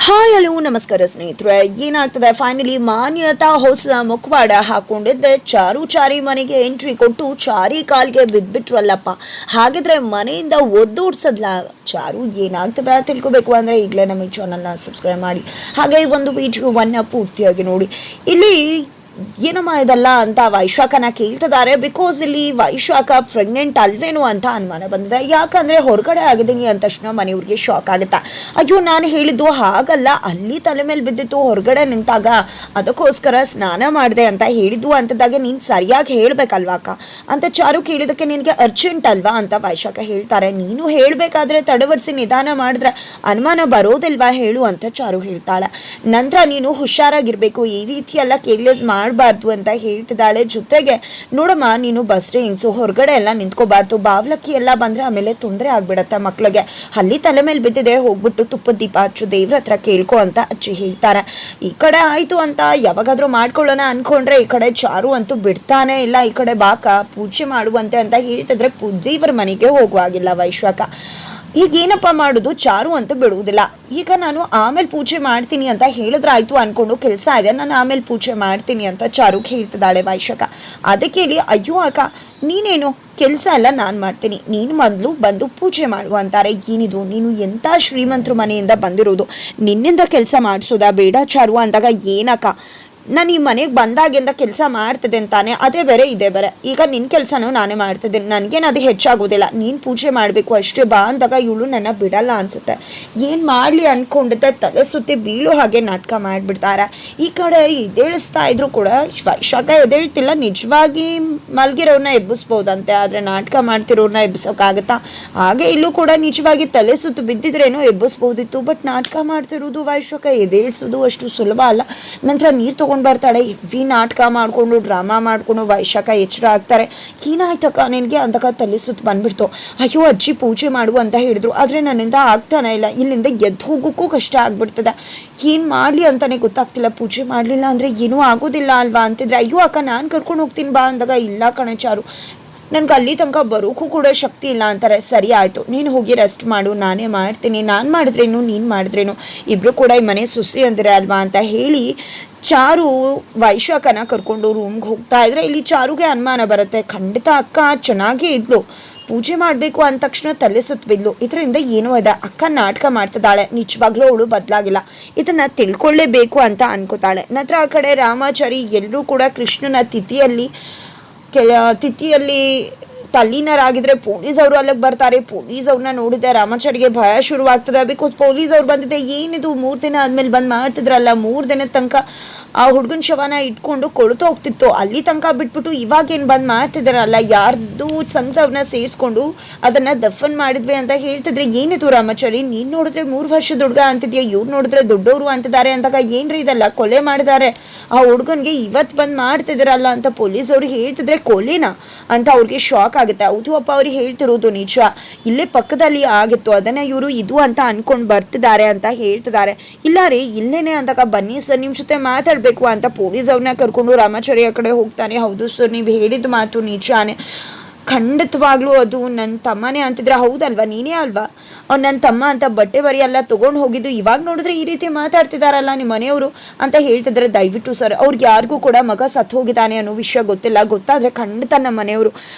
Hi hello ನಮಸ್ಕಾರ ಸ್ನೇಹಿತರೆ. ಏನಾಗ್ತದೆ, ಫೈನಲಿ ಮಾನ್ಯತಾ ಹೊಸ ಮುಖವಾಡ ಹಾಕೊಂಡಿದ್ದೆ ಚಾರಿ ಮನೆಗೆ ಎಂಟ್ರಿ ಕೊಟ್ಟು ಚಾರಿ ಕಾಲ್ಗೆ ಬಿದ್ಬಿಟ್ರಲ್ಲಪ್ಪ. ಹಾಗಿದ್ರೆ ಮನೆಯಿಂದ ಒದ್ದೋಡ್ಸದ್ಲ ಚಾರು. ಏನಾಗ್ತದೆ ತಿಳ್ಕೊಬೇಕು ಅಂದ್ರೆ ಈಗಲೇ ನಮ್ಮ ಈ ಚಾನಲ್ನ ಸಬ್ಸ್ಕ್ರೈಬ್ ಮಾಡಿ, ಹಾಗೆ ಈ ಒಂದು ವಿಡಿಯೋವನ್ನ ಪೂರ್ತಿಯಾಗಿ ನೋಡಿ. ಇಲ್ಲಿ ಏನಮ್ಮ ಇದಲ್ಲ ಅಂತ ವೈಶಾಖನ ಕೇಳ್ತಿದ್ದಾರೆ. ಬಿಕಾಸ್ ಇಲ್ಲಿ ವೈಶಾಖ ಪ್ರೆಗ್ನೆಂಟ್ ಅಲ್ವೇನು ಅಂತ ಅನುಮಾನ ಬಂದಿದೆ. ಯಾಕಂದ್ರೆ ಹೊರಗಡೆ ಆಗಿದ್ದೀನಿ ಅಂದ ತಕ್ಷಣ ಮನೆಯವ್ರಿಗೆ ಶಾಕ್ ಆಗುತ್ತಾ. ಅಯ್ಯೋ ನಾನು ಹೇಳಿದ್ದು ಹಾಗಲ್ಲ, ಅಲ್ಲಿ ತಲೆ ಮೇಲೆ ಬಿದ್ದಿತ್ತು ಹೊರಗಡೆ ನಿಂತಾಗ, ಅದಕ್ಕೋಸ್ಕರ ಸ್ನಾನ ಮಾಡಿದೆ ಅಂತ ಹೇಳಿದ್ದು ಅಂತದಾಗ ನೀನು ಸರಿಯಾಗಿ ಹೇಳ್ಬೇಕಲ್ವಾಕ ಅಂತ ಚಾರು ಕೇಳಿದಕ್ಕೆ ನಿನಗೆ ಅರ್ಜೆಂಟ್ ಅಲ್ವಾ ಅಂತ ವೈಶಾಖ ಹೇಳ್ತಾರೆ. ನೀನು ಹೇಳಬೇಕಾದ್ರೆ ತಡವರಿಸಿ ನಿಧಾನ ಮಾಡಿದ್ರೆ ಅನುಮಾನ ಬರೋದಿಲ್ವಾ ಹೇಳು ಅಂತ ಚಾರು ಹೇಳ್ತಾಳೆ. ನಂತರ ನೀನು ಹುಷಾರಾಗಿರ್ಬೇಕು, ಈ ರೀತಿ ಎಲ್ಲ ಕೇರ್ಲೆಸ್ ಮಾಡಬಾರ್ದು ಅಂತ ಹೇಳ್ತಿದ್ದಾಳೆ. ಜೊತೆಗೆ ನೋಡಮ್ಮ, ನೀನು ಬಸ್ರೆ ಹಿಂಗ್ಸು ಹೊರಗಡೆ ಎಲ್ಲ ನಿಂತ್ಕೋಬಾರ್ದು, ಬಾವ್ಲಕ್ಕಿ ಎಲ್ಲ ಬಂದ್ರೆ ಆಮೇಲೆ ತೊಂದರೆ ಆಗ್ಬಿಡತ್ತೆ ಮಕ್ಳಿಗೆ. ಅಲ್ಲಿ ತಲೆ ಮೇಲೆ ಬಿದ್ದಿದೆ, ಹೋಗ್ಬಿಟ್ಟು ತುಪ್ಪದ ದೀಪ ಹಚ್ಚು, ದೇವ್ರ ಹತ್ರ ಕೇಳ್ಕೊ ಅಂತ ಅಜ್ಜಿ ಹೇಳ್ತಾರೆ. ಈ ಕಡೆ ಆಯ್ತು ಅಂತ ಯಾವಾಗಾದ್ರೂ ಮಾಡ್ಕೊಳ್ಳೋಣ ಅನ್ಕೊಂಡ್ರೆ ಈ ಕಡೆ ಚಾರು ಅಂತೂ ಬಿಡ್ತಾನೆ ಇಲ್ಲ. ಈ ಕಡೆ ಬಾಕ ಪೂಜೆ ಮಾಡುವಂತೆ ಅಂತ ಹೇಳ್ತಿದ್ರೆ ದೇವರ ಮನೆಗೆ ಹೋಗುವಾಗಿಲ್ಲ ವೈಶಾಖ. ಈಗ ಏನಪ್ಪ ಮಾಡೋದು, ಚಾರು ಅಂತೂ ಬಿಡುವುದಿಲ್ಲ. ಈಗ ನಾನು ಆಮೇಲೆ ಪೂಜೆ ಮಾಡ್ತೀನಿ ಅಂತ ಹೇಳಿದ್ರೆ ಆಯ್ತು ಅನ್ಕೊಂಡು, ಕೆಲಸ ಇದೆ ನಾನು ಆಮೇಲೆ ಪೂಜೆ ಮಾಡ್ತೀನಿ ಅಂತ ಚಾರು ಹೇಳ್ತಿದ್ದಾಳೆ ವೈಶಾಖ. ಅದಕ್ಕೆ ಹೇಳಿ, ಅಯ್ಯೋ ಅಕ್ಕ ನೀನೇನು ಕೆಲಸ ಎಲ್ಲ ನಾನು ಮಾಡ್ತೀನಿ, ನೀನು ಮೊದಲು ಬಂದು ಪೂಜೆ ಮಾಡು ಅಂತಾರೆ. ಏನಿದು, ನೀನು ಎಂಥ ಶ್ರೀಮಂತರು ಮನೆಯಿಂದ ಬಂದಿರೋದು, ನಿನ್ನಿಂದ ಕೆಲಸ ಮಾಡಿಸೋದಾ ಬೇಡ ಚಾರು ಅಂದಾಗ, ಏನಕ್ಕ ನಾನು ಈ ಮನೆಗೆ ಬಂದಾಗಿಂದ ಕೆಲಸ ಮಾಡ್ತಿದ್ದೆ ಅಂತಾನೆ, ಅದೇ ಬೇರೆ ಇದೇ ಬೇರೆ, ಈಗ ನಿನ್ನ ಕೆಲಸನೂ ನಾನೇ ಮಾಡ್ತಿದ್ದೀನಿ, ನನಗೇನು ಅದು ಹೆಚ್ಚಾಗೋದಿಲ್ಲ, ನೀನು ಪೂಜೆ ಮಾಡಬೇಕು ಅಷ್ಟೇ ಬಾ ಅಂದಾಗ ಇವಳು ನನ್ನ ಬಿಡಲ್ಲ ಅನಿಸುತ್ತೆ. ಏನು ಮಾಡಲಿ ಅಂದ್ಕೊಂಡಿದ್ದೆ, ತಲೆ ಸುತ್ತಿ ಬೀಳು ಹಾಗೆ ನಾಟಕ ಮಾಡಿಬಿಡ್ತಾರೆ. ಈ ಕಡೆ ಎದ್ದೇಳಿಸ್ತಾ ಇದ್ರು ಕೂಡ ವೈಶಾಖ ಎದ್ದೇಳ್ತಿಲ್ಲ. ನಿಜವಾಗಿ ಮಲ್ಗಿರೋರನ್ನ ಎಬ್ಬಿಸ್ಬೋದಂತೆ, ಆದರೆ ನಾಟಕ ಮಾಡ್ತಿರೋರನ್ನ ಎಬ್ಬಿಸೋಕ್ಕಾಗತ್ತಾ? ಹಾಗೆ ಇಲ್ಲೂ ಕೂಡ ನಿಜವಾಗಿ ತಲೆ ಸುತ್ತು ಬಿದ್ದಿದ್ರೇನೋ ಎಬ್ಬಿಸ್ಬೋದಿತ್ತು, ಬಟ್ ನಾಟಕ ಮಾಡ್ತಿರೋದು ವೈಶಾಖ ಎದ್ದೇಳಿಸೋದು ಅಷ್ಟು ಸುಲಭ ಅಲ್ಲ. ನಂತರ ನೀರು ತೊಗೊಂಡು ಬರ್ತಾಳೆ. ಹೆವಿ ನಾಟಕ ಮಾಡಿಕೊಂಡು ಡ್ರಾಮಾ ಮಾಡಿಕೊಂಡು ವೈಶಾಖ ಎಚ್ಚರ ಆಗ್ತಾರೆ. ಏನಾಯ್ತಕ್ಕ ನಿನಗೆ ಅಂತಕ್ಕ ತಲೆ ಸುತ್ತು ಬಂದ್ಬಿಡ್ತು. ಅಯ್ಯೋ ಅಜ್ಜಿ ಪೂಜೆ ಮಾಡು ಅಂತ ಹೇಳಿದ್ರು, ಆದರೆ ನನ್ನಿಂದ ಆಗ್ತಾನೆ ಇಲ್ಲ, ಇಲ್ಲಿಂದ ಎದ್ದು ಹೋಗೋಕ್ಕೂ ಕಷ್ಟ ಆಗ್ಬಿಡ್ತದೆ, ಏನು ಮಾಡಲಿ ಅಂತಾನೆ ಗೊತ್ತಾಗ್ತಿಲ್ಲ, ಪೂಜೆ ಮಾಡಲಿಲ್ಲ ಅಂದರೆ ಏನೂ ಆಗೋದಿಲ್ಲ ಅಲ್ವಾ ಅಂತಿದ್ರೆ, ಅಯ್ಯೋ ಅಕ್ಕ ನಾನು ಕರ್ಕೊಂಡು ಹೋಗ್ತೀನಿ ಬಾ ಅಂದಾಗ, ಇಲ್ಲ ಕಣೆ ಚಾರು ನನಗೆ ಅಲ್ಲಿ ತನಕ ಬರೋಕ್ಕೂ ಕೂಡ ಶಕ್ತಿ ಇಲ್ಲ ಅಂತಾರೆ. ಸರಿ ಆಯಿತು, ನೀನು ಹೋಗಿ ರೆಸ್ಟ್ ಮಾಡು, ನಾನೇ ಮಾಡ್ತೀನಿ, ನಾನು ಮಾಡಿದ್ರೇನು ನೀನು ಮಾಡಿದ್ರೇನು, ಇಬ್ಬರು ಕೂಡ ಈ ಮನೆ ಸುಸಿ ಅಂದರೆ ಅಲ್ವಾ ಅಂತ ಹೇಳಿ ಚಾರು ವೈಶಾಖನ ಕರ್ಕೊಂಡು ರೂಮ್ಗೆ ಹೋಗ್ತಾ ಇದ್ರೆ ಇಲ್ಲಿ ಚಾರುಗೆ ಅನುಮಾನ ಬರುತ್ತೆ. ಖಂಡಿತ ಅಕ್ಕ ಚೆನ್ನಾಗೇ ಇದ್ಲು, ಪೂಜೆ ಮಾಡಬೇಕು ಅಂದ ತಕ್ಷಣ ತಲೆ ಸುತ್ತ ಬಿದ್ಲು, ಇದರಿಂದ ಏನೋ ಇದೆ, ಅಕ್ಕ ನಾಟಕ ಮಾಡ್ತಿದ್ದಾಳೆ, ನಿಜವಾಗ್ಲೂ ಅವಳು ಬದಲಾಗಿಲ್ಲ, ಇದನ್ನು ತಿಳ್ಕೊಳ್ಳೇಬೇಕು ಅಂತ ಅನ್ಕೋತಾಳೆ. ನಂತರ ಆ ಕಡೆ ರಾಮಾಚಾರಿ ಎಲ್ಲರೂ ಕೂಡ ಕೃಷ್ಣನ ತಿಥಿಯಲ್ಲಿ ತಲ್ಲೀನರಾಗಿದ್ರೆ ಪೊಲೀಸ್ ಅವರು ಅಲ್ಲಿಗೆ ಬರ್ತಾರೆ. ಪೊಲೀಸ್ ಅವ್ರನ್ನ ನೋಡಿದೆ ರಾಮಾಚಾರಿಗೆ ಭಯ ಶುರುವಾಗ್ತದೆ. ಬಿಕಾಸ್ ಪೊಲೀಸ್ ಅವ್ರು ಬಂದಿದೆ, ಏನಿದು 3 ದಿನ ಆದ್ಮೇಲೆ ಬಂದು ಮಾಡ್ತಿದ್ರಲ್ಲ, 3 ದಿನದ ತನಕ ಆ ಹುಡುಗನ ಶವನ ಇಟ್ಕೊಂಡು ಕೊಳ್ತು ಹೋಗ್ತಿತ್ತು, ಅಲ್ಲಿ ತನಕ ಬಿಟ್ಬಿಟ್ಟು ಇವಾಗೇನು ಬಂದು ಮಾಡ್ತಿದ್ದಾರಲ್ಲ, ಯಾರ್ದು ಸಂತವನ್ನ ಸೇರಿಸ್ಕೊಂಡು ಅದನ್ನು ದಫನ್ ಮಾಡಿದ್ವಿ ಅಂತ ಹೇಳ್ತಿದ್ರೆ, ಏನಿದು ರಾಮಾಚಾರಿ ನೀನು ನೋಡಿದ್ರೆ 3 ವರ್ಷದ ಹುಡುಗ ಅಂತಿದ್ಯಾ, ಇವ್ರು ನೋಡಿದ್ರೆ ದೊಡ್ಡವರು ಅಂತಿದ್ದಾರೆ ಅಂದಾಗ, ಏನ್ರಿ ಇದೆಲ್ಲ ಕೊಲೆ ಮಾಡಿದ್ದಾರೆ ಆ ಹುಡುಗನಿಗೆ, ಇವತ್ತು ಬಂದು ಮಾಡ್ತಿದ್ದಾರಲ್ಲ ಅಂತ ಪೊಲೀಸ್ ಅವ್ರು ಹೇಳ್ತಿದ್ರೆ ಕೊಲೆನಾ ಅಂತ ಅವ್ರಿಗೆ ಶಾಕ್ ಆಗುತ್ತೆ. ಹೌದು ಅಪ್ಪ, ಅವ್ರಿಗೆ ಹೇಳ್ತಿರೋದು ನಿಜ, ಇಲ್ಲೇ ಪಕ್ಕದಲ್ಲಿ ಆಗಿತ್ತು, ಅದನ್ನ ಇವರು ಇದು ಅಂತ ಅನ್ಕೊಂಡು ಬರ್ತಿದ್ದಾರೆ ಅಂತ ಹೇಳ್ತಿದ್ದಾರೆ. ಇಲ್ಲ ರೀ ಇಲ್ಲೇನೆ ಅಂದಾಗ, ಬನ್ನಿ ಸರ್ ನಿಮ್ಮ ಜೊತೆ ಮಾತಾಡಬೇಕು ಅಂತ ಪೊಲೀಸ್ ಅವ್ರನ್ನ ಕರ್ಕೊಂಡು ರಾಮಾಚಾರಿ ಆ ಕಡೆ ಹೋಗ್ತಾನೆ. ಹೌದು ಸರ್ ನೀವು ಹೇಳಿದ ಮಾತು ನಿಜಾನೇ, ಖಂಡಿತವಾಗ್ಲೂ ಅದು ನನ್ನ ತಮ್ಮನೇ ಅಂತಿದ್ರೆ, ಹೌದಲ್ವಾ ನೀನೇ ಅಲ್ವಾ ಅವ್ನು ನನ್ನ ತಮ್ಮ ಅಂತ ಬಟ್ಟೆ ಬರಿ ಎಲ್ಲ ತೊಗೊಂಡು ಹೋಗಿದ್ದು, ಇವಾಗ ನೋಡಿದ್ರೆ ಈ ರೀತಿ ಮಾತಾಡ್ತಿದ್ದಾರಲ್ಲ ನಿಮ್ಮ ಮನೆಯವರು ಅಂತ ಹೇಳ್ತಿದ್ರೆ, ದಯವಿಟ್ಟು ಸರ್ ಅವ್ರಿಗೆ ಯಾರಿಗೂ ಕೂಡ ಮಗ ಸತ್ತು ಹೋಗಿದ್ದಾನೆ ಅನ್ನೋ ವಿಷಯ ಗೊತ್ತಿಲ್ಲ, ಗೊತ್ತಾದರೆ ಖಂಡಿತ ನಮ್ಮ ಮನೆಯವರು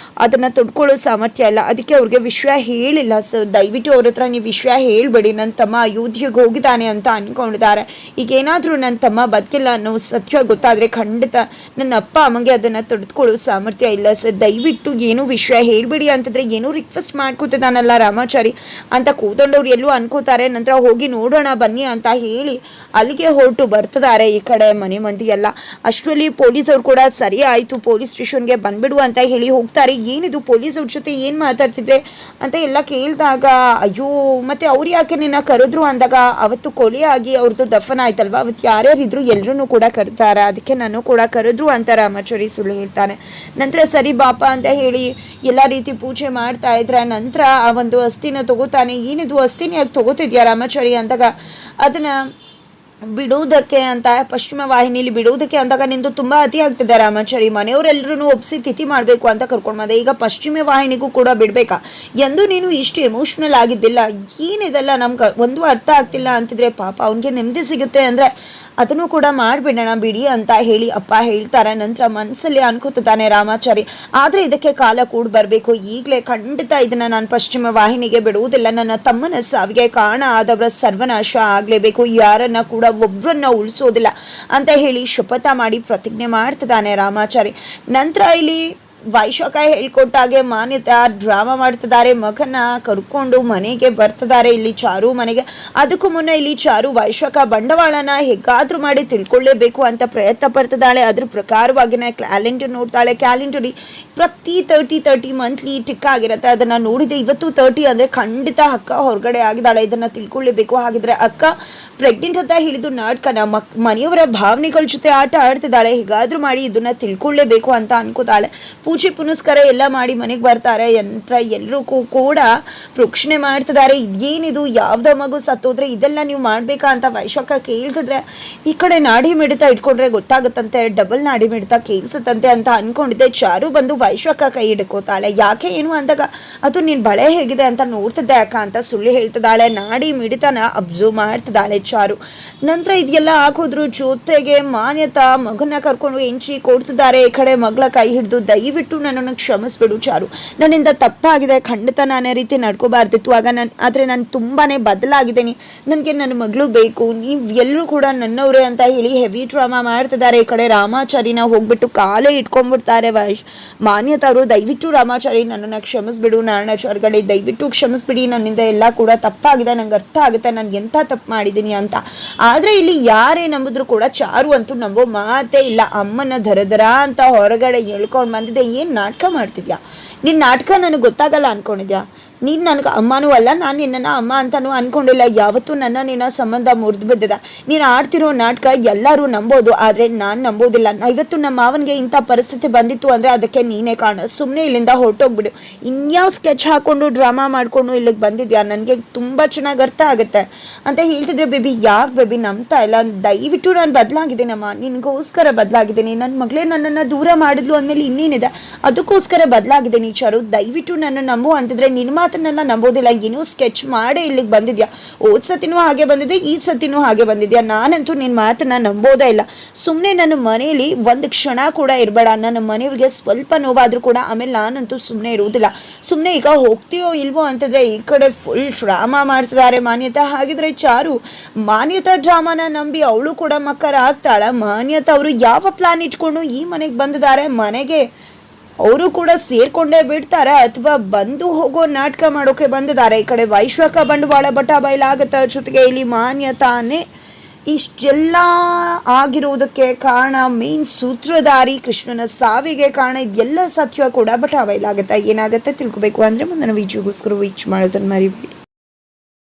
ಅದನ್ನು ತೊಡ್ಕೊಳ್ಳೋ ಸಾಮರ್ಥ್ಯ ಇಲ್ಲ, ಅದಕ್ಕೆ ಅವ್ರಿಗೆ ವಿಷಯ ಹೇಳಿಲ್ಲ ಸರ್, ದಯವಿಟ್ಟು ಅವ್ರ ಹತ್ರ ನೀವು ವಿಷಯ ಹೇಳಬೇಡಿ, ನನ್ನ ತಮ್ಮ ಅಯೋಧ್ಯೆಗೆ ಹೋಗಿದ್ದಾನೆ ಅಂತ ಅಂದ್ಕೊಂಡಿದ್ದಾರೆ, ಈಗ ಏನಾದರೂ ನನ್ನ ತಮ್ಮ ಬದುಕಿಲ್ಲ ಅನ್ನೋ ಸತ್ಯ ಗೊತ್ತಾದರೆ ಖಂಡಿತ ನನ್ನ ಅಪ್ಪ ಅಮ್ಮಗೆ ಅದನ್ನು ತೊಡೆದುಕೊಳ್ಳೋ ಸಾಮರ್ಥ್ಯ ಇಲ್ಲ ಸರ್, ದಯವಿಟ್ಟು ಏನೂ ವಿಷಯ ಹೇಳ್ಬಿಡಿ ಅಂತಂದ್ರೆ, ಏನೋ ರಿಕ್ವೆಸ್ಟ್ ಮಾಡ್ಕೋತಿದ್ದಾನಲ್ಲ ರಾಮಾಚಾರಿ ಅಂತ ಕೂತ್ಕೊಂಡವ್ರು ಎಲ್ಲೂ ಅನ್ಕೋತಾರೆ. ನಂತರ ಹೋಗಿ ನೋಡೋಣ ಬನ್ನಿ ಅಂತ ಹೇಳಿ ಅಲ್ಲಿಗೆ ಹೊರಟು ಬರ್ತಿದ್ದಾರೆ ಈ ಕಡೆ ಮನೆ ಮಂದಿ ಎಲ್ಲ. ಅಷ್ಟರಲ್ಲಿ ಪೊಲೀಸವ್ರು ಕೂಡ ಸರಿ ಆಯಿತು ಪೊಲೀಸ್ ಸ್ಟೇಷನ್ಗೆ ಬಂದ್ಬಿಡು ಅಂತ ಹೇಳಿ ಹೋಗ್ತಾರೆ. ಏನಿದು ಪೊಲೀಸವ್ರ ಜೊತೆ ಏನು ಮಾತಾಡ್ತಿದ್ರೆ ಅಂತ ಎಲ್ಲ ಕೇಳಿದಾಗ, ಅಯ್ಯೋ ಮತ್ತೆ ಅವ್ರು ಯಾಕೆ ನಿನ್ನ ಕರೆದ್ರು ಅಂದಾಗ, ಅವತ್ತು ಕೊಲೆ ಆಗಿ ಅವ್ರದ್ದು ದಫನ್ ಆಯ್ತಲ್ವ, ಅವತ್ತು ಯಾರ್ಯಾರಿದ್ರು ಎಲ್ಲರೂ ಕೂಡ ಕರ್ತಾರೆ, ಅದಕ್ಕೆ ನಾನು ಕೂಡ ಕರೆದ್ರು ಅಂತ ರಾಮಾಚಾರಿ ಸುಳ್ಳು ಹೇಳ್ತಾನೆ. ನಂತರ ಸರಿ ಬಾಪ ಅಂತ ಹೇಳಿ ಎಲ್ಲ ರೀತಿ ಪೂಜೆ ಮಾಡ್ತಾ ಇದ್ರೆ, ನಂತರ ಆ ಒಂದು ಅಸ್ಥಿನ ತಗೋತಾನೆ. ಏನಿದು ಅಸ್ಥಿನ ಯಾಕೆ ತಗೋತಿದ್ಯಾ ರಾಮಾಚಾರಿ ಅಂದಾಗ, ಅದನ್ನ ಬಿಡುವುದಕ್ಕೆ ಅಂತ ಪಶ್ಚಿಮ ವಾಹಿನಿಯಲ್ಲಿ ಬಿಡುವುದಕ್ಕೆ ಅಂದಾಗ ನಿಂದು ತುಂಬ ಅತಿ ಆಗ್ತಿದೆ ರಾಮಾಚಾರಿ. ಮನೆಯವರೆಲ್ಲರೂ ಒಪ್ಪಿಸಿ ತಿಥಿ ಮಾಡಬೇಕು ಅಂತ ಕರ್ಕೊಂಡು ಬಂದೆ. ಈಗ ಪಶ್ಚಿಮ ವಾಹಿನಿಗೂ ಕೂಡ ಬಿಡಬೇಕಾ? ಎಂದು ನೀನು ಇಷ್ಟು ಎಮೋಷ್ನಲ್ ಆಗಿದ್ದಿಲ್ಲ. ಏನಿದೆಲ್ಲ ನಮ್ಗೆ ಒಂದು ಅರ್ಥ ಆಗ್ತಿಲ್ಲ ಅಂತಿದ್ರೆ ಪಾಪ ಅವನಿಗೆ ನೆಮ್ಮದಿ ಸಿಗುತ್ತೆ ಅಂದರೆ ಅದನ್ನು ಕೂಡ ಮಾಡಿಬಿಡೋಣ ಬಿಡಿ ಅಂತ ಹೇಳಿ ಅಪ್ಪ ಹೇಳ್ತಾರೆ. ನಂತರ ಮನಸ್ಸಲ್ಲಿ ಅನ್ಕೋತಾನೆ ರಾಮಾಚಾರಿ. ಆದರೆ ಇದಕ್ಕೆ ಕಾಲ ಕೂಡ ಬರಬೇಕು. ಈಗಲೇ ಖಂಡಿತ ಇದನ್ನು ನಾನು ಪಶ್ಚಿಮ ವಾಹಿನಿಗೆ ಬಿಡುವುದಿಲ್ಲ. ನನ್ನ ತಮ್ಮನ ಸಾವಿಗೆ ಕಾರಣ ಆದವರ ಸರ್ವನಾಶ ಆಗಲೇಬೇಕು. ಯಾರನ್ನ ಕೂಡ ಒಬ್ಬರನ್ನ ಉಳಿಸೋದಿಲ್ಲ ಅಂತ ಹೇಳಿ ಶಪಥ ಮಾಡಿ ಪ್ರತಿಜ್ಞೆ ಮಾಡ್ತಿದ್ದಾನೆ ರಾಮಾಚಾರಿ. ನಂತರ ಇಲ್ಲಿ ವೈಶಾಖ ಹೇಳ್ಕೊಟ್ಟಾಗೆ ಮಾನ್ಯತಾ ಡ್ರಾಮಾ ಮಾಡ್ತಿದ್ದಾರೆ. ಮಗನ ಕರ್ಕೊಂಡು ಮನೆಗೆ ಬರ್ತಿದ್ದಾರೆ ಇಲ್ಲಿ ಚಾರು ಮನೆಗೆ. ಅದಕ್ಕೂ ಮುನ್ನ ಇಲ್ಲಿ ಚಾರು ವೈಶಾಖ ಬಂಡವಾಳನ ಹೇಗಾದ್ರೂ ಮಾಡಿ ತಿಳ್ಕೊಳ್ಳೇಬೇಕು ಅಂತ ಪ್ರಯತ್ನ ಪಡ್ತಿದ್ದಾಳೆ. ಅದ್ರ ಪ್ರಕಾರವಾಗಿನ ಕ್ಯಾಲೆಂಡರ್ ನೋಡ್ತಾಳೆ. ಕ್ಯಾಲೆಂಡರಿ ಪ್ರತಿ 30 ಮಂತ್ಲಿ ಟಿಕ್ ಆಗಿರುತ್ತೆ. ಅದನ್ನು ನೋಡಿದೆ. ಇವತ್ತು 30 ಅಂದರೆ ಖಂಡಿತ ಅಕ್ಕ ಹೊರಗಡೆ ಆಗಿದ್ದಾಳೆ. ಇದನ್ನು ತಿಳ್ಕೊಳ್ಳೇಬೇಕು. ಹಾಗಿದ್ರೆ ಅಕ್ಕ ಪ್ರೆಗ್ನೆಂಟ್ ಅಂತ ಹೇಳಿದ್ದು ನಾಟಕನ ಮನೆಯವರ ಭಾವನೆಗಳ ಜೊತೆ ಆಟ ಆಡ್ತಿದ್ದಾಳೆ. ಹೇಗಾದ್ರೂ ಮಾಡಿ ಇದನ್ನ ತಿಳ್ಕೊಳ್ಳೇಬೇಕು ಅಂತ ಅನ್ಕೋತಾಳೆ. ಪೂಜೆ ಪುನಸ್ಕಾರ ಎಲ್ಲ ಮಾಡಿ ಮನೆಗೆ ಬರ್ತಾರೆ. ಯಂತ್ರ ಎಲ್ಲರೂ ಕೂಡ ಪ್ರೋಕ್ಷಣೆ ಮಾಡ್ತಿದ್ದಾರೆ. ಇದೇನಿದು, ಯಾವುದೋ ಮಗು ಸತ್ತೋದ್ರೆ ಇದೆಲ್ಲ ನೀವು ಮಾಡಬೇಕಾ ಅಂತ ವೈಶಾಖ ಕೇಳ್ತಿದ್ರೆ ಈ ಕಡೆ ನಾಡಿ ಮಿಡಿತ ಇಟ್ಕೊಂಡ್ರೆ ಗೊತ್ತಾಗುತ್ತಂತೆ, ಡಬಲ್ ನಾಡಿ ಮಿಡಿತ ಕೇಳಿಸುತ್ತಂತೆ ಅಂತ ಅನ್ಕೊಂಡಿದ್ದೆ. ಚಾರು ಬಂದು ವೈಶಾಖ ಕೈ ಹಿಡ್ಕೋತಾಳೆ. ಯಾಕೆ ಏನು ಅಂದಾಗ ಅದು ನಿನ್ನ ಬಳೆ ಹೇಗಿದೆ ಅಂತ ನೋಡ್ತಿದ್ದೆ ಅಕ್ಕ ಅಂತ ಸುಳ್ಳು ಹೇಳ್ತಿದ್ದಾಳೆ. ನಾಡಿ ಮಿಡಿತನ ಅಬ್ಸರ್ವ್ ಮಾಡ್ತಿದ್ದಾಳೆ ಚಾರು. ನಂತರ ಇದೆಲ್ಲ ಹಾಕೋದ್ರು ಜೊತೆಗೆ ಮಾನ್ಯತಾ ಮಗನ ಕರ್ಕೊಂಡು ಎಂಟ್ರಿ ಕೊಡ್ತಿದ್ದಾರೆ. ಈ ಕಡೆ ಮಗಳ ಕೈ ಹಿಡಿದು ದಯವಿಟ್ಟು ನನ್ನನ್ನು ಕ್ಷಮಿಸ್ಬಿಡು ಚಾರು, ನನ್ನಿಂದ ತಪ್ಪಾಗಿದೆ, ಖಂಡಿತ ನಾನು ಆ ರೀತಿ ನಡ್ಕೋಬಾರ್ದಿತ್ತು. ಆದರೆ ನಾನು ತುಂಬಾ ಬದಲಾಗಿದ್ದೀನಿ. ನನಗೆ ನನ್ನ ಮಗಳು ಬೇಕು, ನೀವು ಎಲ್ಲರೂ ಕೂಡ ನನ್ನವರೇ ಅಂತ ಹೇಳಿ ಹೆವಿ ಡ್ರಾಮಾ ಮಾಡ್ತಿದ್ದಾರೆ. ಈ ಕಡೆ ರಾಮಾಚಾರಿನ ಹೋಗ್ಬಿಟ್ಟು ಕಾಲೇ ಇಟ್ಕೊಂಡ್ಬಿಡ್ತಾರೆ ಮಾನ್ಯತಾ ಅವರು. ದಯವಿಟ್ಟು ರಾಮಾಚಾರಿ ನನ್ನನ್ನು ಕ್ಷಮಿಸ್ಬಿಡು, ನಾರಾಯಣಾಚಾರ್ಯಗಳೇ ದಯವಿಟ್ಟು ಕ್ಷಮಿಸ್ಬಿಡಿ, ನನ್ನಿಂದ ಎಲ್ಲ ಕೂಡ ತಪ್ಪಾಗಿದೆ, ನಂಗೆ ಅರ್ಥ ಆಗುತ್ತೆ ನಾನು ಎಂಥ ತಪ್ಪು ಮಾಡಿದ್ದೀನಿ ಅಂತ. ಆದರೆ ಇಲ್ಲಿ ಯಾರೇ ನಂಬಿದ್ರು ಕೂಡ ಚಾರು ಅಂತೂ ನಂಬೋ ಮಾತೇ ಇಲ್ಲ. ಅಮ್ಮನ ದರದರ ಅಂತ ಹೊರಗಡೆ ಹೇಳ್ಕೊಂಡು ಬಂದಿದ್ದೆ. ಏನು ನಾಟಕ ಮಾಡ್ತಿದ್ಯಾ? ನಿನ್ನ ನಾಟಕ ನನಗೆ ಗೊತ್ತಾಗಲ್ಲ ಅನ್ಕೊಂಡಿದ್ಯಾ? ನೀನು ನನಗೆ ಅಮ್ಮನೂ ಅಲ್ಲ, ನಾನು ನಿನ್ನನ್ನು ಅಮ್ಮ ಅಂತಲೂ ಅಂದ್ಕೊಂಡಿಲ್ಲ. ಯಾವತ್ತೂ ನಿನ್ನ ಸಂಬಂಧ ಮುರಿದು ಬಿದ್ದಿದೆ. ನೀನು ಆಡ್ತಿರೋ ನಾಟಕ ಎಲ್ಲರೂ ನಂಬೋದು, ಆದರೆ ನಾನು ನಂಬೋದಿಲ್ಲ. ಇವತ್ತು ನಮ್ಮ ಮಾವನಿಗೆ ಇಂಥ ಪರಿಸ್ಥಿತಿ ಬಂದಿತ್ತು ಅಂದರೆ ಅದಕ್ಕೆ ನೀನೇ ಕಾರಣ. ಸುಮ್ಮನೆ ಇಲ್ಲಿಂದ ಹೊರಟೋಗ್ಬಿಡು. ಇನ್ಯಾವ ಸ್ಕೆಚ್ ಹಾಕ್ಕೊಂಡು ಡ್ರಾಮಾ ಮಾಡಿಕೊಂಡು ಇಲ್ಲಿಗೆ ಬಂದಿದ್ಯಾ? ನನಗೆ ತುಂಬ ಚೆನ್ನಾಗಿ ಅರ್ಥ ಆಗುತ್ತೆ ಅಂತ ಹೇಳ್ತಿದ್ರೆ ಬೇಬಿ ಯಾಕೆ ಬೇಬಿ ನಂಬ್ತಾ ಇಲ್ಲ? ದಯವಿಟ್ಟು ನಾನು ಬದಲಾಗಿದ್ದೀನಮ್ಮ, ನಿನಗೋಸ್ಕರ ಬದಲಾಗಿದ್ದೀನಿ. ನನ್ನ ಮಗಳೇ ನನ್ನನ್ನು ದೂರ ಮಾಡಿದ್ಲು ಅಂದಮೇಲೆ ಇನ್ನೇನಿದೆ, ಅದಕ್ಕೋಸ್ಕರ ಬದಲಾಗಿದ್ದೀನಿ ಚಾರು. ದಯವಿಟ್ಟು ನನ್ನ ನಂಬು ಅಂತಿದ್ರೆ ನಿನ್ನ ಮಾತನ್ನೆಲ್ಲ ನಂಬೋದಿಲ್ಲ. ಏನೋ ಸ್ಕೆಚ್ ಮಾಡೇ ಇಲ್ಲಿಗೆ ಬಂದಿದ್ಯಾ. ಹೋದ ಸತಿನೂ ಹಾಗೆ ಬಂದಿದೆ, ಈ ಸತಿನೂ ಹಾಗೆ ಬಂದಿದ್ಯಾ. ನಾನಂತೂ ನಿನ್ನ ಮಾತನ್ನ ನಂಬೋದೇ ಇಲ್ಲ. ಸುಮ್ಮನೆ ನನ್ನ ಮನೆಯಲ್ಲಿ ಒಂದು ಕ್ಷಣ ಕೂಡ ಇರಬೇಡ. ನನ್ನ ಮನೆಯವರಿಗೆ ಸ್ವಲ್ಪ ನೋವಾದರೂ ಕೂಡ ಆಮೇಲೆ ನಾನಂತೂ ಸುಮ್ಮನೆ ಇರುವುದಿಲ್ಲ. ಸುಮ್ಮನೆ ಈಗ ಹೋಗ್ತೀಯೋ ಇಲ್ವೋ ಅಂತಂದರೆ ಈ ಕಡೆ ಫುಲ್ ಡ್ರಾಮಾ ಮಾಡ್ತಿದ್ದಾರೆ ಮಾನ್ಯತಾ. ಹಾಗಿದ್ರೆ ಚಾರು ಮಾನ್ಯತಾ ಡ್ರಾಮಾನ ನಂಬಿ ಅವಳು ಕೂಡ ಮಕ್ಕರ ಆಗ್ತಾಳ? ಮಾನ್ಯತಾ ಅವರು ಯಾವ ಪ್ಲಾನ್ ಇಟ್ಕೊಂಡು ಈ ಮನೆಗೆ ಬಂದಿದ್ದಾರೆ? ಮನೆಗೆ ಅವರು ಕೂಡ ಸೇರ್ಕೊಂಡೇ ಬಿಡ್ತಾರೆ ಅಥವಾ ಬಂದು ಹೋಗೋ ನಾಟಕ ಮಾಡೋಕೆ ಬಂದಿದ್ದಾರೆ? ಈ ಕಡೆ ವೈಶ್ವಾಕ ಬಂಡವಾಳ ಬಟ ಬಯಲಾಗತ್ತ. ಜೊತೆಗೆ ಇಲ್ಲಿ ಮಾನ್ಯತಾನೇ ಇಷ್ಟೆಲ್ಲ ಆಗಿರುವುದಕ್ಕೆ ಕಾರಣ, ಮೇನ್ ಸೂತ್ರಧಾರಿ ಕೃಷ್ಣನ ಸಾವಿಗೆ ಕಾರಣ. ಇದೆಲ್ಲ ಸತ್ಯ ಕೂಡ ಬಟ ಬಯಲಾಗುತ್ತೆ. ಏನಾಗುತ್ತೆ ತಿಳ್ಕೊಬೇಕು ಅಂದರೆ ಮುಂದಿನ ವಿಡಿಯೋಗೋಸ್ಕರ ವೀಚ್ ಮಾಡೋದನ್ನು ಮರಿಬೇಡಿ.